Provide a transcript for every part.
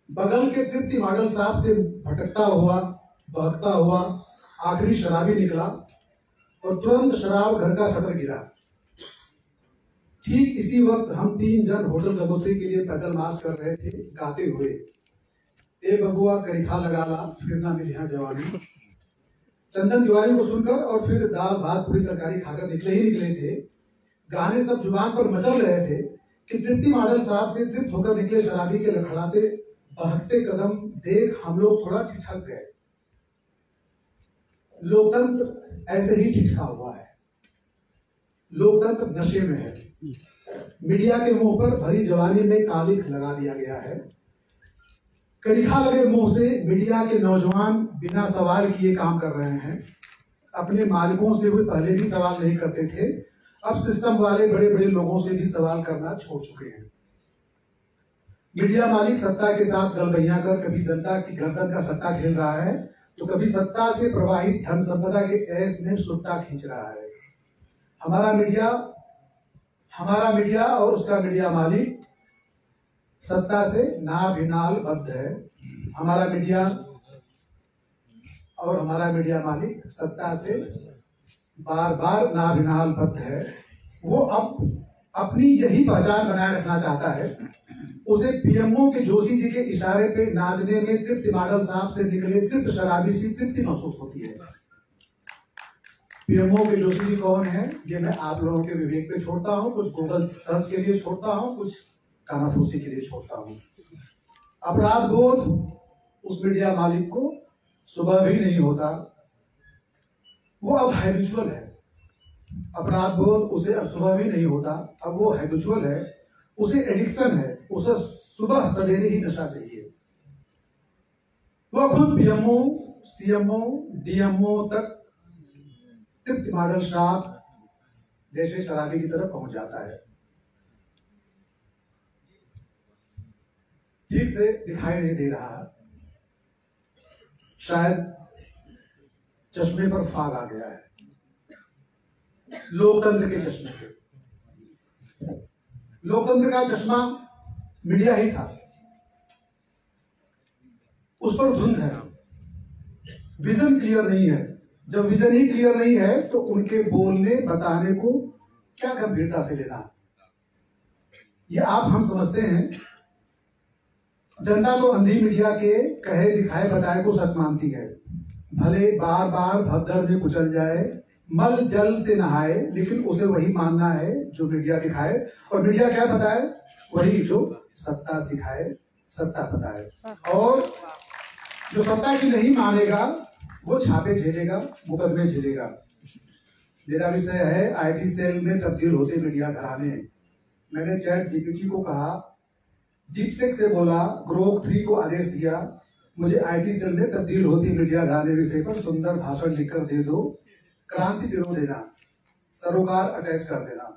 बगल के तृप्ति मॉडल साहब से भटकता हुआ बहकता हुआ आखिरी शराबी निकला और तुरंत शराब घर का शटर गिरा। ठीक इसी वक्त हम 3 जन होटल गंगोत्री के लिए पैदल मार्च कर रहे थे, गाते हुए ए बबुआ करिखा लगा ला फिर ना मिली यहाँ जवानी। चंदन तिवारी को सुनकर और फिर दाल भात पूरी तरकारी खाकर निकले थे। गाने सब जुबान पर मचल रहे थे कि तृप्ति मॉडल साहब से तृप्त होकर निकले शराबी के लड़खड़ाते बहकते कदम देख हम लोग थोड़ा ठिठक गए। लोकतंत्र ऐसे ही ठिठका हुआ है। लोकतंत्र नशे में है। मीडिया के मुंह पर भरी जवानी में कालिख लगा दिया गया है। करिखा लगे मुंह से मीडिया के नौजवान बिना सवाल किए काम कर रहे हैं। अपने मालिकों से भी पहले भी सवाल नहीं करते थे, अब सिस्टम वाले बड़े बड़े लोगों से भी सवाल करना छोड़ चुके हैं। मीडिया मालिक सत्ता के साथ गलबैया कर कभी जनता की गर्दन का सट्टा खेल रहा है तो कभी सत्ता से प्रवाहित धन संपदा के ऐस में सुट्टा खींच रहा है। हमारा मीडिया और उसका मीडिया मालिक सत्ता से नाभिनाल बद्ध है। हमारा मीडिया और हमारा मीडिया मालिक सत्ता से बार बार नाभिनाल बद्ध है। वो अपनी यही पहचान बनाए रखना चाहता है। उसे पीएमओ के जोशी जी के इशारे पे नाचने में तृप्ति मॉडल साहब से निकले तृप्त शराबी सी तृप्ति महसूस होती है। पीएमओ के जोशी जी कौन है ये मैं आप लोगों के विवेक पे छोड़ता हूँ, कुछ गूगल सर्च के लिए छोड़ता हूँ, कुछ कानाफूसी के लिए छोड़ता हूँ। अपराध बोध उस मीडिया मालिक को सुबह भी नहीं होता, वो अब हैबिचुअल है। अपराध बोध उसे अब सुबह भी नहीं होता, अब वो हैबिचुअल है, उसे एडिक्शन है, उसे सुबह सवेरे ही नशा चाहिए। वह खुद पीएमओ, सीएमओ, डीएमओ तक तृप्ति मॉडल साहब जैसे शराबी की तरफ पहुंच जाता है। ठीक से दिखाई नहीं दे रहा, शायद चश्मे पर फाग आ गया है, लोकतंत्र के चश्मे पे। लोकतंत्र का चश्मा मीडिया ही था, उस पर धुंध है, विजन क्लियर नहीं है। जब विजन ही क्लियर नहीं है तो उनके बोलने बताने को क्या गंभीरता से लेना, ये आप हम समझते हैं। जनता तो अंधी मीडिया के कहे दिखाए बताए को सच मानती है। भले बार बार भगदड़ में कुचल जाए, मल जल से नहाए, लेकिन उसे वही मानना है जो मीडिया दिखाए। और मीडिया क्या बताए? वही जो सत्ता सिखाए, सत्ता बताए। और जो सत्ता की नहीं मानेगा वो छापे झेलेगा, मुकदमे झेलेगा। मेरा विषय है आईटी सेल में तब्दील होते मीडिया घराने। मैंने चैट जीपीटी को कहा, डीपसेक से बोला, ग्रोक 3 को आदेश दिया, मुझे आईटी सेल में तब्दील होती मीडिया घराने विषय पर सुंदर भाषण लिखकर दे दो, क्रांति पिरो देना, सरोकार अटैच कर देना।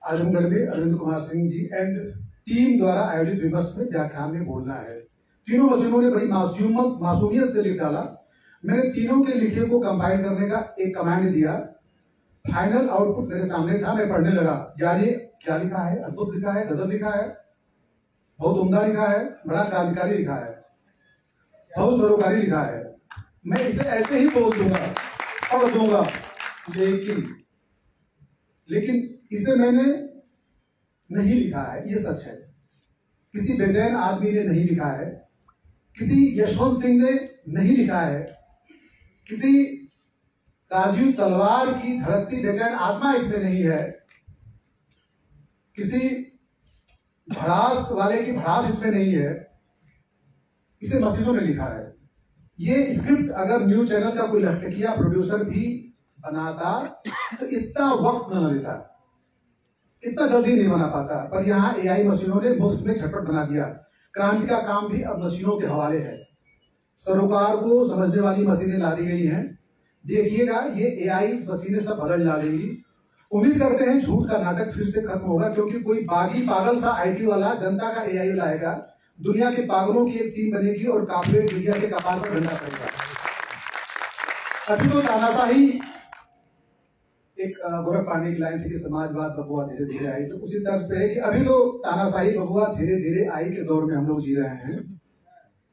आजमगढ़ में अरविंद कुमार सिंह जी एंड टीम द्वारा आयोजित विमर्श में व्याख्यान में बोलना है। तीनों मशीनों ने बड़ी मासूमियत से लिख डाला। मैंने तीनों के लिखे को कंपाइल करने का एक कमांड दिया। फाइनल आउटपुट मेरे सामने था, मैं पढ़ने लगा। यार ये क्या लिखा है, अद्भुत लिखा है, गजब लिखा है, बहुत उम्दा लिखा है, बड़ा क्रांतिकारी लिखा है, बहुत सरोकारी लिखा है। मैं इसे ऐसे ही बोल दूंगा, पढ़ दूंगा, लेकिन इसे मैंने नहीं लिखा है, ये सच है। किसी बेचैन आदमी ने नहीं लिखा है, किसी यशवंत सिंह ने नहीं लिखा है, किसी राजीव तलवार की धड़कती बेचैन आत्मा इसमें नहीं है, किसी भड़ास वाले की भड़ास इसमें नहीं है, इसे मसीहों ने लिखा है। ये स्क्रिप्ट अगर न्यूज चैनल का कोई लटकिया प्रोड्यूसर भी बनाता तो इतना वक्त न लेता, इतना जल्दी नहीं बना पाता। पर यहाँ एआई मशीनों ने मुफ्त में झटपट बना दिया। क्रांति का काम भी अब मशीनों के हवाले है। सरोकार को समझने वाली मशीनें ला दी गई हैं। देखिएगा ये एआई मशीनें सब बदल डालेंगी। उम्मीद करते हैं झूठ का नाटक फिर से खत्म होगा, क्योंकि कोई बागी पागल सा आईटी वाला जनता का एआई लाएगा, दुनिया के पागलों की एक टीम बनेगी और कॉर्पोरेट मीडिया के कपाल पर डंडा पड़ेगा। अभी तो तानाशाही एक गोरख पांडे की लाइन थी कि समाजवाद बबुआ धीरे धीरे आई, तो उसी तर्ज पे है कि अभी तो तानाशाही बबुआ धीरे धीरे आई के दौर में हम लोग जी रहे हैं।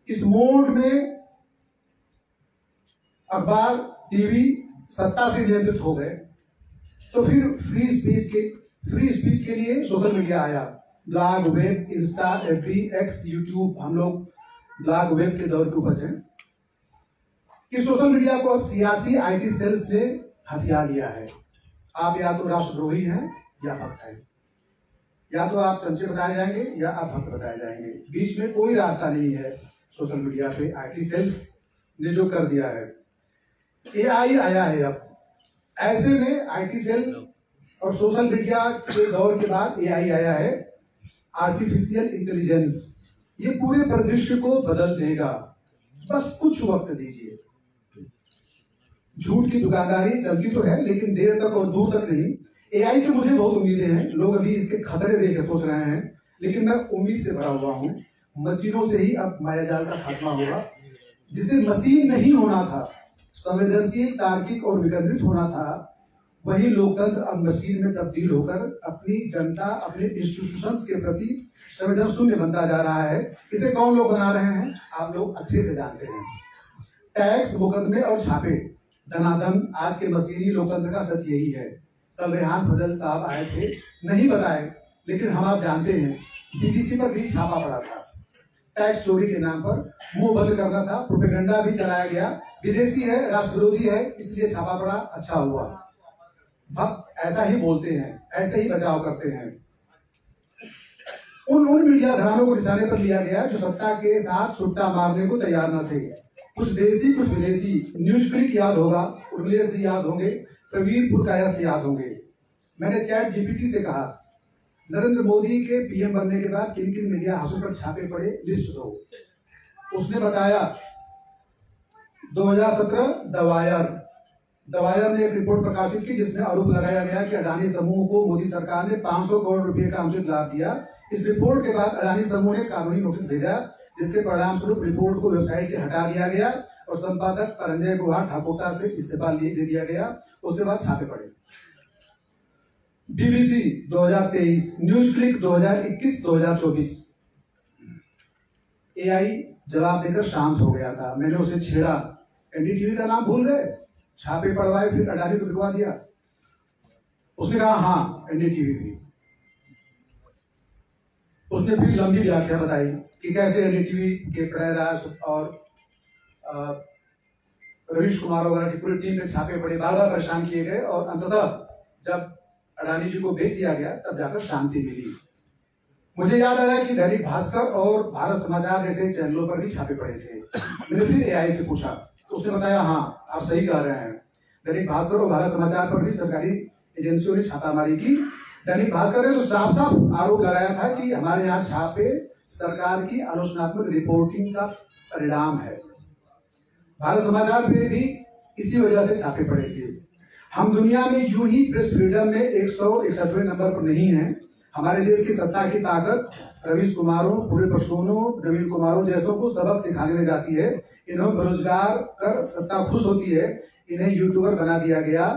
इस मोड में अखबार, टीवी सत्ता से नियंत्रित हो गए, तो फिर फ्री स्पीच के लिए सोशल मीडिया आया। Blog, web, Insta, FB, x, YouTube, हम लोग ब्लॉग वेब के दौर के ऊपर हैं। इस सोशल मीडिया को अब सियासी आईटी सेल्स ने हथिया लिया है। आप या तो राष्ट्रद्रोही हैं या भक्त हैं, या तो आप संचय बताए जाएंगे या आप भक्त बताए जाएंगे, बीच में कोई रास्ता नहीं है। सोशल मीडिया पे आईटी सेल्स ने जो कर दिया है, एआई आया है अब, ऐसे में आईटी सेल और सोशल मीडिया के दौर के बाद एआई आया है, आर्टिफिशियल इंटेलिजेंस। ये पूरे परिदृश्य को बदल देगा, बस कुछ वक्त दीजिए। झूठ की दुकानदारी चलती तो है, लेकिन देर तक और दूर तक नहीं। एआई से मुझे बहुत उम्मीदें हैं, लोग अभी इसके खतरे देख सोच रहे हैं, लेकिन मैं उम्मीद से भरा हुआ हूं। मशीनों से ही अब मायाजाल का खात्मा होगा। जिसे मशीन नहीं होना था, संवेदनशील, तार्किक और विकेंद्रित होना था, वही लोकतंत्र अब मशीन में तब्दील होकर अपनी जनता, अपने इंस्टीट्यूशंस के प्रति संवेदन शून्य बनता जा रहा है। इसे कौन लोग बना रहे हैं, आप लोग अच्छे से जानते हैं। टैक्स, मुकदमे और छापे, धनाधन, आज के मशीनी लोकतंत्र का सच यही है। कल रेहान फजल साहब आए थे, नहीं बताए, लेकिन हम आप जानते हैं बीबीसी पर भी छापा पड़ा था। टैक्स चोरी के नाम पर मुंह बंद करना था, प्रोपेगेंडा भी चलाया गया, विदेशी है, राष्ट्र विरोधी है, इसलिए छापा पड़ा, अच्छा हुआ। भक्त ऐसा ही बोलते हैं, ऐसे ही बचाव करते हैं। उन मीडिया घरानों को निशाने पर लिया गया जो सत्ता के साथ सुट्टा मारने को तैयार न थे। कुछ देसी, कुछ विदेशी। न्यूज क्लिक याद होगा, उर्मिलेश जी याद होंगे, प्रवीर पुरकायस्थ याद होंगे। मैंने चैट जीपीटी से कहा, नरेंद्र मोदी के पीएम बनने के बाद किन किन मीडिया हाउसों पर छापे पड़े, लिस्ट दो। उसने बताया 2017 दवायर ने एक रिपोर्ट प्रकाशित की जिसमें आरोप लगाया गया कि अडानी समूह को मोदी सरकार ने 500 करोड़ रुपए का अनुचित लाभ दिया। इस रिपोर्ट के बाद अडानी समूह ने कानूनी नोटिस भेजा, जिसके परिणाम स्वरूप रिपोर्ट को वेबसाइट से हटा दिया गया और संपादक परंजय गुहा ठाकुरता से इस्तीफा दे दिया गया। उसके बाद छापे पड़े। BBC 2023, news click 2021-2024। एआई जवाब देकर शांत हो गया था। मैंने उसे छेड़ा, एनडीटीवी का नाम भूल गए, छापे पड़वाए, फिर अडानी को बिकवा दिया। उसने कहा हाँ एनडीटीवी भी। उसने फिर लंबी व्याख्या बताई कि कैसे एनडीटीवी के प्रणयराज और रवीश कुमार वगैरह की पूरी टीम में छापे पड़े, बार बार परेशान किए गए और अंततः जब अडानी जी को भेज दिया गया तब जाकर शांति मिली। मुझे याद आया कि दैनिक भास्कर और भारत समाचार जैसे चैनलों पर भी छापे पड़े थे। मैंने फिर एआई से पूछा तो उसने बताया हाँ आप सही कह रहे हैं, दैनिक भास्कर और भारत समाचार पर भी सरकारी एजेंसियों ने छापामारी की। दैनिक भास्कर ने तो साफ साफ आरोप लगाया था कि हमारे यहाँ छापे सरकार की आलोचनात्मक रिपोर्टिंग का परिणाम है। भारत समाचार पे भी इसी वजह से छापे पड़े थे। हम दुनिया में यूं ही प्रेस फ्रीडम में 161वें नंबर पर नहीं है। हमारे देश की सत्ता की ताकत रवीश कुमारों, पूरे प्रसूनों, नवीन कुमारों जैसों को सबक सिखाने में जाती है। इन्हें बेरोजगार कर सत्ता खुश होती है, इन्हें यूट्यूबर बना दिया गया,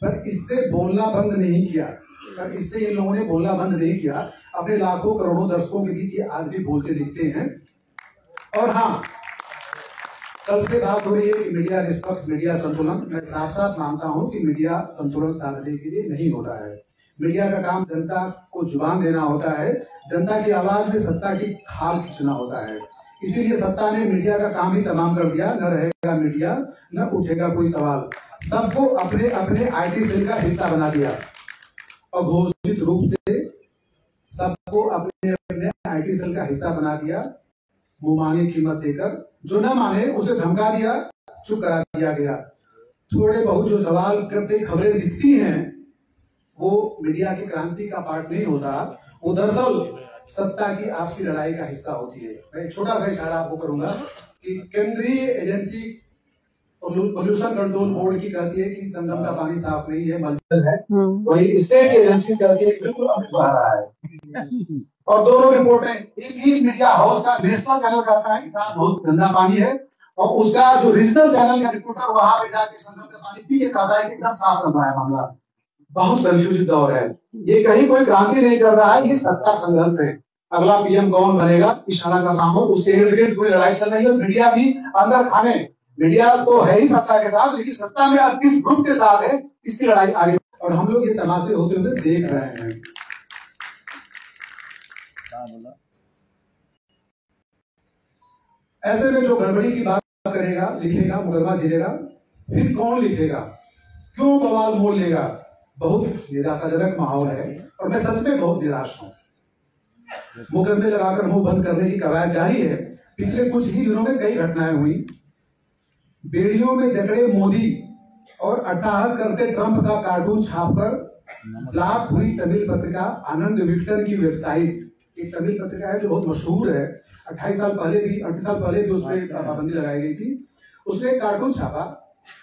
पर इससे बोलना बंद नहीं किया। पर इससे इन लोगों ने बोलना बंद नहीं किया। अपने लाखों करोड़ों दर्शकों के बीच ये आज भी बोलते दिखते हैं। और हाँ, कल से बात हो रही है कि मीडिया निष्पक्ष, मीडिया संतुलन। मैं साफ साफ मानता हूं कि मीडिया संतुलन साधने के लिए नहीं होता है। मीडिया का काम जनता को जुबान देना होता है, जनता की आवाज में सत्ता की खाल खींचना होता है। इसीलिए सत्ता ने मीडिया का काम ही तमाम कर दिया। न रहेगा मीडिया, न उठेगा कोई सवाल। सबको अपने अपने आईटी सेल का हिस्सा बना दिया और घोषित रूप से सबको अपने अपने आईटी सेल का हिस्सा बना दिया, मुंह कीमत देकर। जो न माने उसे धमका दिया, चुप करा दिया गया। थोड़े बहुत जो सवाल करते खबरें दिखती हैं वो मीडिया की क्रांति का पार्ट नहीं होता, वो दरअसल सत्ता की आपसी लड़ाई का हिस्सा होती है। मैं एक छोटा सा इशारा आपको करूंगा कि केंद्रीय एजेंसी पोल्यूशन कंट्रोल बोर्ड की कहती है कि संगम का पानी साफ नहीं है, मलजल है। वही स्टेट एजेंसी कहती है कि बिल्कुल बह रहा है। और दोनों रिपोर्टें, एक ही मीडिया हाउस का नेशनल चैनल कहता है कि बहुत गंदा पानी है, और उसका जो रीजनल चैनल का रिपोर्टर वहां पे जाके संगम का पानी पी के कहता है कि एकदम साफ चल रहा है मामला। बहुत कंफ्यूज दौर है। ये कहीं कोई क्रांति नहीं कर रहा है, ये सत्ता संघर्ष है। अगला पीएम कौन बनेगा, इशारा कर रहा हूँ, उसके इर्द गिर्द पूरी लड़ाई चल रही है। मीडिया भी अंदर खाने, मीडिया तो है ही सत्ता के साथ, लेकिन सत्ता में अब किस ग्रुप के साथ है, इसकी लड़ाई आगे, और हम लोग ये तमाशे होते हुए देख रहे हैं। ऐसे में जो गड़बड़ी की बात करेगा, लिखेगा, मुकदमा झेलेगा, फिर कौन लिखेगा, क्यों बवाल मोल लेगा, बहुत निराशाजनक माहौल है। और मैं सच में बहुत निराश हूं। मुकदमे लगाकर मुंह बंद करने की कवायद जारी है। पिछले कुछ ही दिनों में कई घटनाएं हुई। बेड़ियों में जकड़े मोदी और अट्टहास करते ट्रंप का कार्टून छापकर ब्लॉक हुई तमिल पत्रिका आनंद विक्टर की वेबसाइट। एक तमिल पत्रिका है जो बहुत मशहूर है, 38 साल पहले भी उस पर पाबंदी लगाई गई थी। उसने कार्टून छापा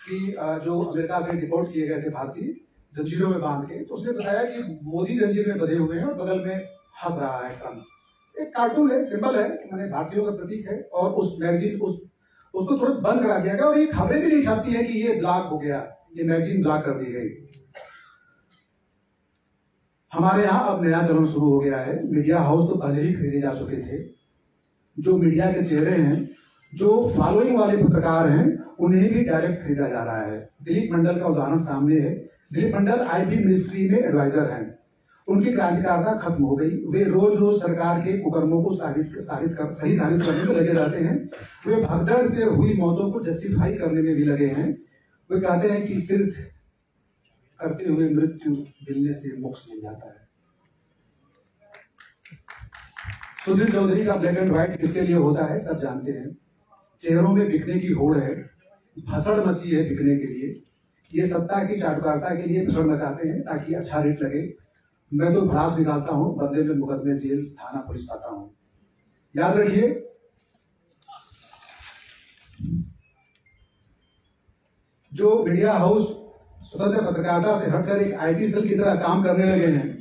कि जो अमेरिका से डिपोर्ट किए गए थे भारतीय, जंजीरों में बांध के, तो उसने बताया कि मोदी जंजीर में बंधे हुए हैं और बगल में हंस रहा है ट्रंप। एक कार्टून है, सिंबल है, मैंने भारतीयों का प्रतीक है। और उस मैगजीन उसको तुरंत बंद करा दिया गया। और ये खबरें भी नहीं छपती है कि ये ब्लॉक हो गया, ये मैगजीन ब्लॉक कर दी गई। हमारे यहाँ अब नया चलन शुरू हो गया है। मीडिया हाउस तो पहले ही खरीदे जा चुके थे। जो मीडिया के चेहरे हैं, जो फॉलोइंग वाले पत्रकार हैं, उन्हें भी डायरेक्ट खरीदा जा रहा है। दिलीप मंडल का उदाहरण सामने है। दिलीप मंडल आईबी मिनिस्ट्री में एडवाइजर हैं। उनकी क्रांतिकारिता खत्म हो गई। वे रोज रोज सरकार के कुकर्मों को सही साबित करने में लगे रहते हैं। वे भगदड़ से हुई मौतों को जस्टिफाई करने में भी लगे हैं। वे कहते हैं कि तीर्थ करते हुए मृत्यु मिलने से मोक्ष मिल जाता है। सुधीर चौधरी का ब्लैक एंड व्हाइट किसके लिए होता है, सब जानते हैं। चेहरों में बिकने की होड़ है, भसड़ मची है बिकने के लिए। ये सत्ता की चाटुकारिता के लिए भसड़ मचाते हैं ताकि अच्छा रेट लगे। मैं तो भड़ास निकालता हूं, बदले में मुकदमे, जेल, थाना, पुलिस पाता हूं। याद रखिए, जो मीडिया हाउस स्वतंत्र पत्रकारिता से हटकर एक आईटी सेल की तरह काम करने लगे हैं,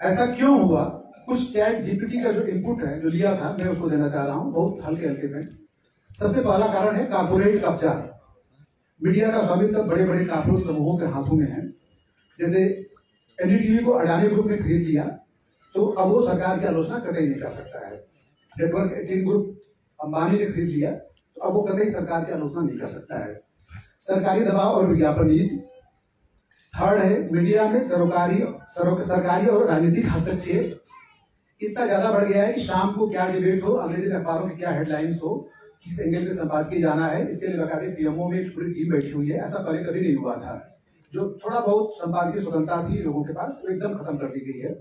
ऐसा क्यों हुआ? कुछ चैट जीपीटी का जो इनपुट है, जो लिया था, मैं उसको देना चाह रहा हूं बहुत हल्के हल्के में। सबसे पहला कारण है कारपोरेट कब्जा। मीडिया का स्वामित्व बड़े बड़े कारपोरेट समूहों के हाथों में है। जैसे एनडीटीवी को अडानी ग्रुप ने खरीद लिया, तो अब वो सरकार की आलोचना कतई नहीं कर सकता है। नेटवर्क 18 ग्रुप अंबानी ने खरीद लिया, तो अब वो कतई सरकार की आलोचना नहीं कर सकता है। सरकारी दबाव और विज्ञापन नीति। थर्ड है मीडिया में सरकारी और राजनीतिक हस्तक्षेप इतना ज्यादा बढ़ गया है कि शाम को क्या डिबेट हो, अगले दिन अखबारों की क्या हेडलाइंस हो, किस एंगल पे संपादकीय जाना है, इसके लिए बकायदे पीएमओ में एक पूरी टीम बैठी हुई है। ऐसा पहले कभी नहीं हुआ था। जो थोड़ा बहुत संपादकीय स्वतंत्रता थी लोगों के पास, वो एकदम खत्म कर दी गई है।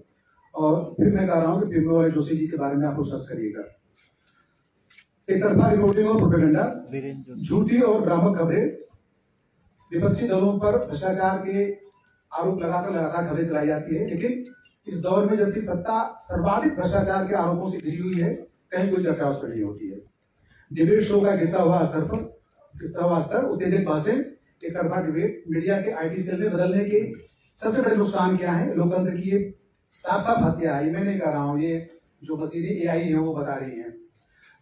और फिर मैं कह रहा हूँ कि पीएमओ वाले जोशी जी के बारे में आप लोग सर्च करिएगा। एक तरफा रिपोर्टिंग और प्रोपेगेंडा, झूठी और भ्रामक खबरें, विपक्षी दलों पर भ्रष्टाचार के आरोप लगाकर लगातार खबरें चलाई जाती है। लेकिन इस दौर में जबकि सत्ता सर्वाधिक भ्रष्टाचार के आरोपों से घिरी हुई है, कहीं कोई चर्चा उस पर नहीं होती है। डिबेट शो का गिरता हुआ स्तर, उत्तेजित बहसें, एक तरफा डिबेट, मीडिया के आईटी सेल में बदलने के सबसे बड़े नुकसान क्या है? लोकतंत्र की ये साफ साफ हत्या है। मैं नहीं कह रहा हूँ, ये जो मशीनी एआई है वो बता रही है।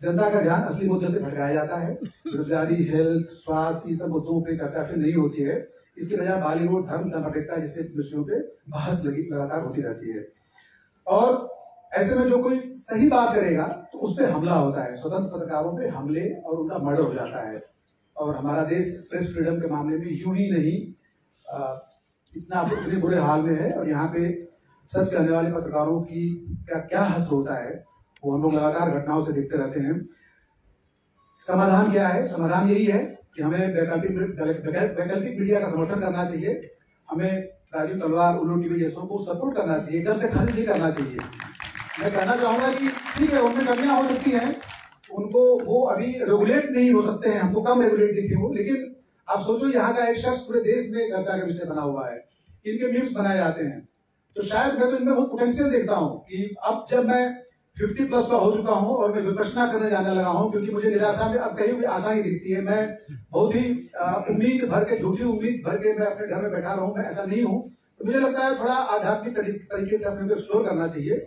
जनता का ध्यान असली मुद्दों से भटकाया जाता है। बेरोजगारी, हेल्थ, स्वास्थ्य, ये सब मुद्दों पर चर्चा फिर नहीं होती है। इसकी बजाय बॉलीवुड, धर्म, सामाजिकता जैसे विषयों पे बहस लगातार होती रहती है। और ऐसे में जो कोई सही बात करेगा तो उस पर हमला होता है। स्वतंत्र पत्रकारों पे हमले और उनका मर्डर हो जाता है। और हमारा देश प्रेस फ्रीडम के मामले में यूं ही नहीं इतने बुरे हाल में है। और यहाँ पे सच कहने वाले पत्रकारों की क्या हश्र होता है, वो हम लोग लगातार घटनाओं से देखते रहते हैं। समाधान क्या है? समाधान यही है कि हमें वैकल्पिक मीडिया का समर्थन करना चाहिए। हमें राजीव तलवार, उल्लू टीवी जैसों को सपोर्ट करना चाहिए, एकदम से खारिज नहीं करना चाहिए। मैं कहना चाहूंगा कि ठीक है, उनमें कमियां हो सकती हैं, उनको वो अभी रेगुलेट नहीं हो सकते हैं, हमको कम रेगुलेट दिखे वो। लेकिन आप सोचो, यहाँ का एक शख्स पूरे देश में चर्चा का विषय बना हुआ है, इनके मीम्स बनाए जाते हैं। तो शायद मैं तो इनमें बहुत पोटेंशियल देखता हूँ कि अब जब मैं 50+ का हो चुका हूं और मैं विपश्यना करने जाने लगा हूं, क्योंकि मुझे निराशा में अब कहीं भी आशा नहीं दिखती है। मैं बहुत ही उम्मीद भर के, झूठी उम्मीद भर के मैं अपने घर में बैठा रहूं, मैं ऐसा नहीं हूं। तो मुझे लगता है थोड़ा आध्यात्मिक तरीके से अपने को एक्सप्लोर करना चाहिए।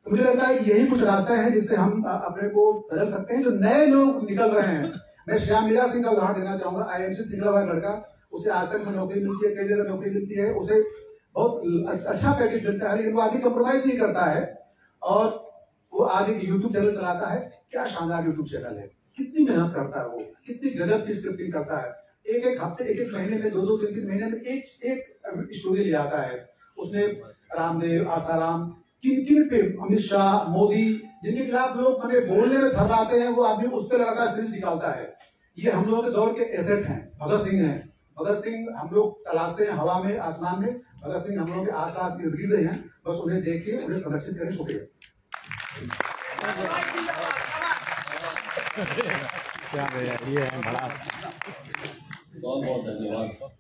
तो मुझे लगता है कि यही कुछ रास्ते हैं जिससे हम अपने को बदल सकते हैं। जो नए लोग निकल रहे हैं, मैं श्याम मीरा सिंह का उदाहरण देना चाहूंगा। आईएमसी से निकला हुआ लड़का, उसे आज तक में नौकरी मिलती है, कई जगह नौकरी मिलती है, उसे बहुत अच्छा पैकेज मिलता है, लेकिन वो आदमी कंप्रोमाइज नहीं करता है और वो आज एक यूट्यूब चैनल चलाता है। क्या शानदार यूट्यूब चैनल है, कितनी मेहनत करता है वो, कितनी गजब की स्क्रिप्टिंग करता है, एक एक हफ्ते, एक एक महीने में, दो दो तीन तीन महीने में एक स्टोरी ले आता है। उसने रामदेव, आसाराम, किन किन पे, अमित शाह, मोदी, जिनके खिलाफ लोग मैंने बोलने में थर्राते हैं, वो आदमी उस पर लगातार सीरीज निकालता है। ये हम लोगों के दौर के एसेट हैं। भगत सिंह हैं, भगत सिंह हम लोग तलाशते हैं हवा में, आसमान में, भगत सिंह हम लोग के आसपास इर्द गिर्द हैं, बस उन्हें देखिए, उन्हें संरक्षित करें। शुक्रिया। क्या ये है बड़ा, बहुत बहुत धन्यवाद।